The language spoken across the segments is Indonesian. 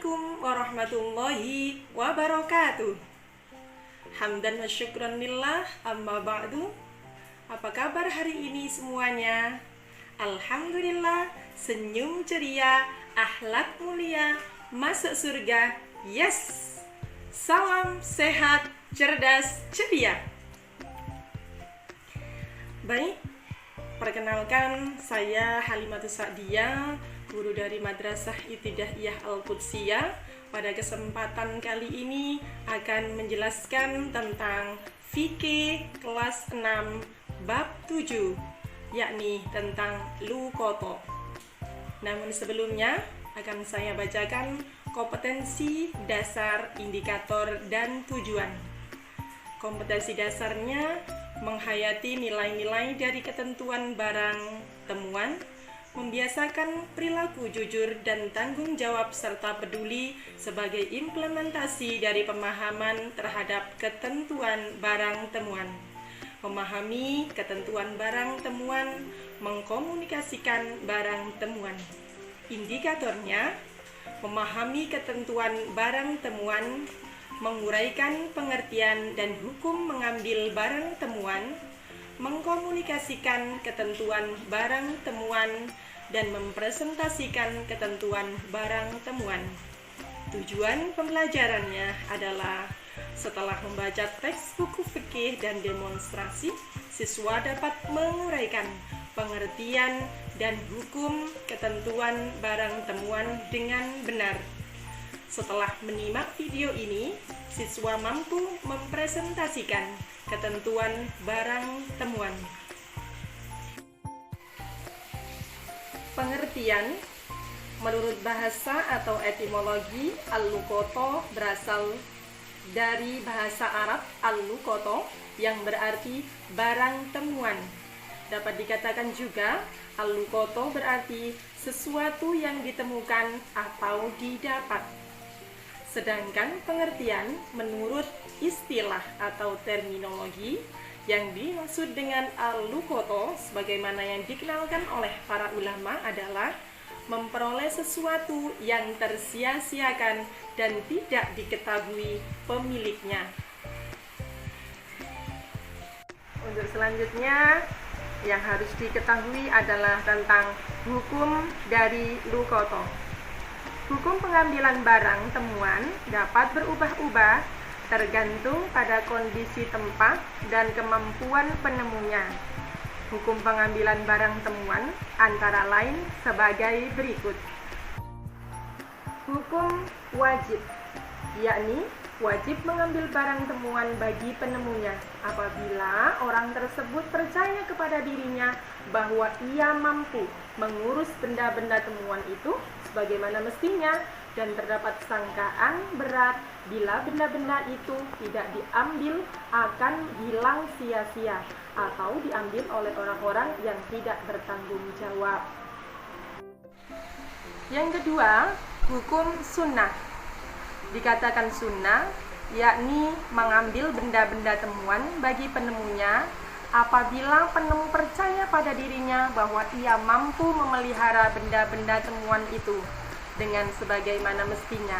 Assalamualaikum warahmatullahi wabarakatuh. Hamdan wa syukran lillah, amma ba'du. Apa kabar hari ini semuanya? Alhamdulillah, senyum ceria, akhlak mulia, masuk surga, yes. Salam sehat, cerdas, ceria. Baik, perkenalkan saya Halimatus Sa'diyah, guru dari Madrasah Ibtidaiyah Al-Qudsiyah. Pada kesempatan kali ini akan menjelaskan tentang fikih kelas 6 bab 7, yakni tentang luqata. Namun sebelumnya akan saya bacakan kompetensi dasar, indikator, dan tujuan. Kompetensi dasarnya menghayati nilai-nilai dari ketentuan barang temuan, membiasakan perilaku jujur dan tanggung jawab serta peduli sebagai implementasi dari pemahaman terhadap ketentuan barang temuan. Memahami ketentuan barang temuan, mengkomunikasikan barang temuan. Indikatornya, memahami ketentuan barang temuan, menguraikan pengertian dan hukum mengambil barang temuan, mengkomunikasikan ketentuan barang temuan, dan mempresentasikan ketentuan barang temuan. Tujuan pembelajarannya adalah setelah membaca teks buku fikih dan demonstrasi, siswa dapat menguraikan pengertian dan hukum ketentuan barang temuan dengan benar. Setelah menyimak video ini, siswa mampu mempresentasikan ketentuan barang temuan. Pengertian. Menurut bahasa atau etimologi, al-luqata berasal dari bahasa Arab al-luqata yang berarti barang temuan. Dapat dikatakan juga al-luqata berarti sesuatu yang ditemukan atau didapat. Sedangkan pengertian menurut istilah atau terminologi, yang dimaksud dengan al-luqata sebagaimana yang dikenalkan oleh para ulama adalah memperoleh sesuatu yang tersia-siakan dan tidak diketahui pemiliknya. Untuk selanjutnya yang harus diketahui adalah tentang hukum dari luqata. Hukum pengambilan barang temuan dapat berubah-ubah tergantung pada kondisi tempat dan kemampuan penemunya. Hukum pengambilan barang temuan antara lain sebagai berikut. Hukum wajib, yakni wajib mengambil barang temuan bagi penemunya apabila orang tersebut percaya kepada dirinya bahwa ia mampu mengurus benda-benda temuan itu sebagaimana mestinya, dan terdapat sangkaan berat bila benda-benda itu tidak diambil akan hilang sia-sia atau diambil oleh orang-orang yang tidak bertanggung jawab. Yang kedua, hukum sunnah. Dikatakan sunnah, yakni mengambil benda-benda temuan bagi penemunya apabila penemu percaya pada dirinya bahwa ia mampu memelihara benda-benda temuan itu dengan sebagaimana mestinya.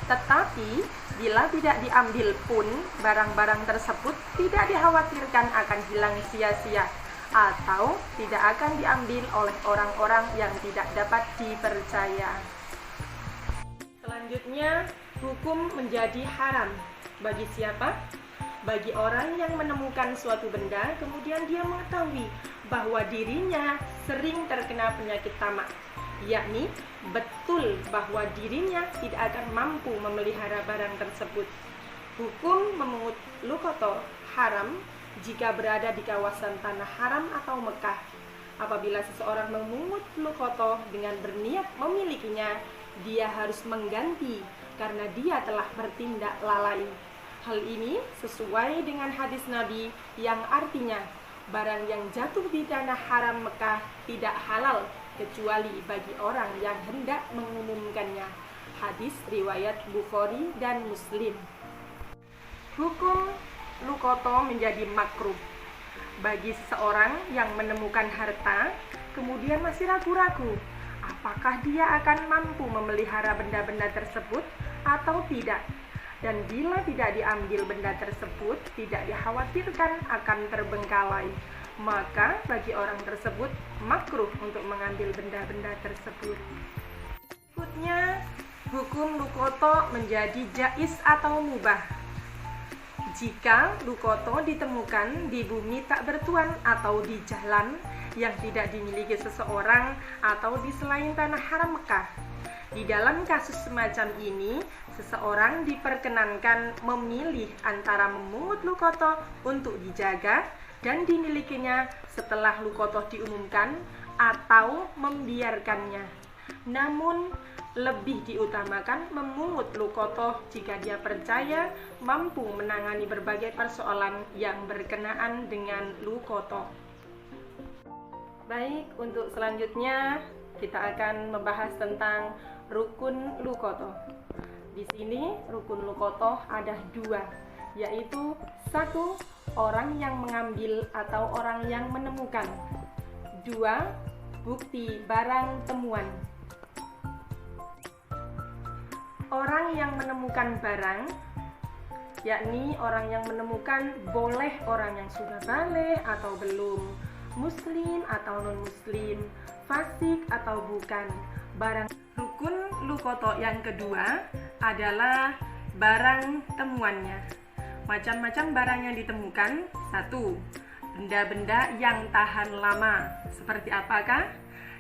Tetapi bila tidak diambil pun, barang-barang tersebut tidak dikhawatirkan akan hilang sia-sia atau tidak akan diambil oleh orang-orang yang tidak dapat dipercaya. Selanjutnya, hukum menjadi haram. Bagi siapa? Bagi orang yang menemukan suatu benda, kemudian dia mengetahui bahwa dirinya sering terkena penyakit tamak, yakni betul bahwa dirinya tidak akan mampu memelihara barang tersebut. Hukum memungut luqata haram jika berada di kawasan tanah haram atau Mekah. Apabila seseorang memungut luqata dengan berniat memilikinya, dia harus mengganti karena dia telah bertindak lalai. Hal ini sesuai dengan hadis Nabi yang artinya barang yang jatuh di tanah haram Mekah tidak halal kecuali bagi orang yang hendak mengumumkannya. Hadis riwayat Bukhari dan Muslim. Hukum luqata menjadi makruh bagi seseorang yang menemukan harta kemudian masih ragu-ragu apakah dia akan mampu memelihara benda-benda tersebut atau tidak. Dan bila tidak diambil benda tersebut, tidak dikhawatirkan akan terbengkalai, maka bagi orang tersebut makruh untuk mengambil benda-benda tersebut. Berikutnya, hukum lukoto menjadi jaiz atau mubah. Jika lukoto ditemukan di bumi tak bertuan atau di jalan yang tidak dimiliki seseorang atau di selain tanah haram Mekah. Di dalam kasus semacam ini, seseorang diperkenankan memilih antara memungut lukoto untuk dijaga dan dimilikinya setelah lukoto diumumkan atau membiarkannya. Namun, lebih diutamakan memungut lukoto jika dia percaya mampu menangani berbagai persoalan yang berkenaan dengan lukoto. Baik, untuk selanjutnya kita akan membahas tentang rukun lukoto. Di sini rukun lukoto ada dua, yaitu satu, orang yang mengambil atau orang yang menemukan. Dua, bukti barang temuan. Orang yang menemukan barang, yakni orang yang menemukan boleh orang yang sudah balik atau belum, muslim atau non-muslim, fasik atau bukan. Barang rukun lukoto yang kedua adalah barang temuannya. Macam-macam barang yang ditemukan. Satu, benda-benda yang tahan lama. Seperti apakah?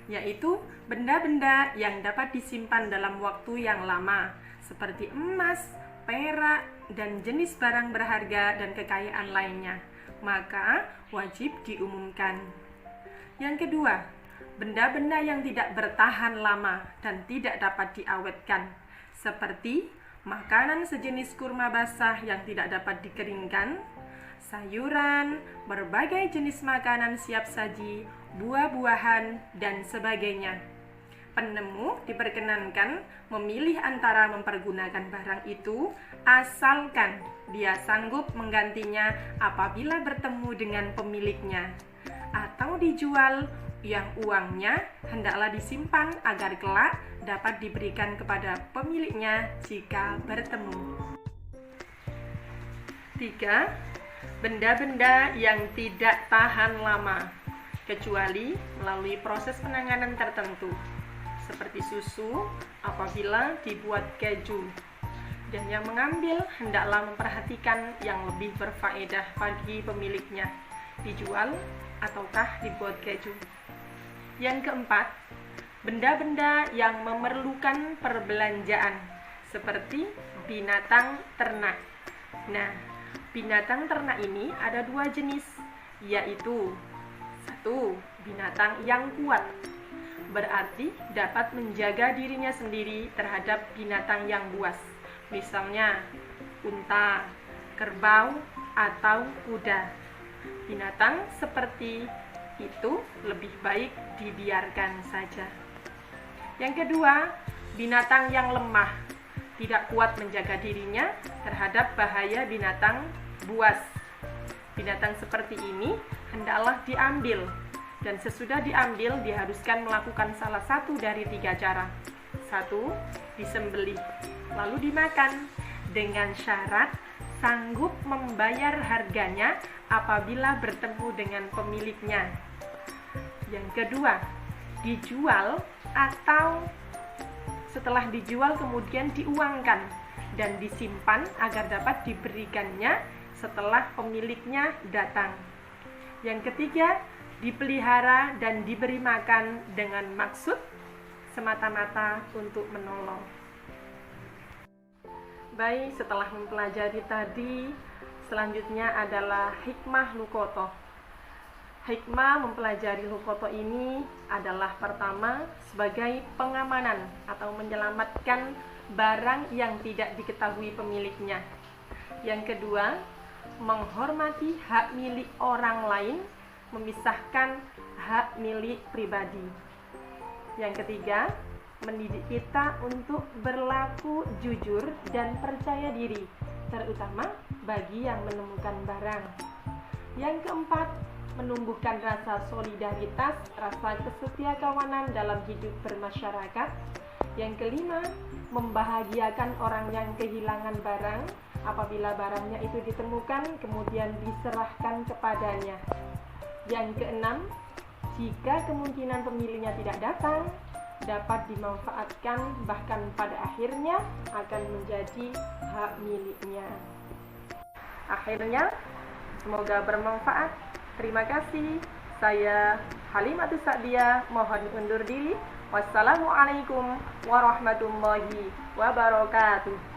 Yaitu benda-benda yang dapat disimpan dalam waktu yang lama, seperti emas, perak, dan jenis barang berharga dan kekayaan lainnya, maka wajib diumumkan. Yang kedua, benda-benda yang tidak bertahan lama dan tidak dapat diawetkan, seperti makanan sejenis kurma basah yang tidak dapat dikeringkan, sayuran, berbagai jenis makanan siap saji, buah-buahan, dan sebagainya. Penemu diperkenankan memilih antara mempergunakan barang itu asalkan dia sanggup menggantinya apabila bertemu dengan pemiliknya, atau dijual yang uangnya hendaklah disimpan agar kelak dapat diberikan kepada pemiliknya jika bertemu. 3. Benda-benda yang tidak tahan lama kecuali melalui proses penanganan tertentu, seperti susu apabila dibuat keju. Dan yang mengambil hendaklah memperhatikan yang lebih berfaedah bagi pemiliknya, dijual ataukah dibuat keju. Yang keempat, benda-benda yang memerlukan perbelanjaan, seperti binatang ternak. Nah, binatang ternak ini ada dua jenis, yaitu satu, binatang yang kuat, berarti dapat menjaga dirinya sendiri terhadap binatang yang buas, misalnya unta, kerbau, atau kuda. Binatang seperti itu lebih baik dibiarkan saja. Yang kedua, binatang yang lemah, tidak kuat menjaga dirinya terhadap bahaya binatang buas. Binatang seperti ini hendaklah diambil, dan sesudah diambil diharuskan melakukan salah satu dari 3 cara. 1. Disembelih, lalu dimakan dengan syarat sanggup membayar harganya apabila bertemu dengan pemiliknya. Yang kedua, dijual atau setelah dijual kemudian diuangkan dan disimpan agar dapat diberikannya setelah pemiliknya datang. Yang ketiga, dipelihara dan diberi makan dengan maksud semata-mata untuk menolong. Baik, setelah mempelajari tadi, selanjutnya adalah hikmah lukoto. Hikmah mempelajari lukoto ini adalah pertama, sebagai pengamanan atau menyelamatkan barang yang tidak diketahui pemiliknya. Yang kedua, menghormati hak milik orang lain, memisahkan hak milik pribadi. Yang ketiga, mendidik kita untuk berlaku jujur dan percaya diri, terutama bagi yang menemukan barang. Yang keempat, menumbuhkan rasa solidaritas, rasa kesetiakawanan dalam hidup bermasyarakat. Yang kelima, membahagiakan orang yang kehilangan barang apabila barangnya itu ditemukan kemudian diserahkan kepadanya. Yang keenam, jika kemungkinan pemiliknya tidak datang, dapat dimanfaatkan bahkan pada akhirnya akan menjadi hak miliknya. Akhirnya, semoga bermanfaat. Terima kasih. Saya Halimatus Sa'diyah mohon undur diri. Wassalamualaikum warahmatullahi wabarakatuh.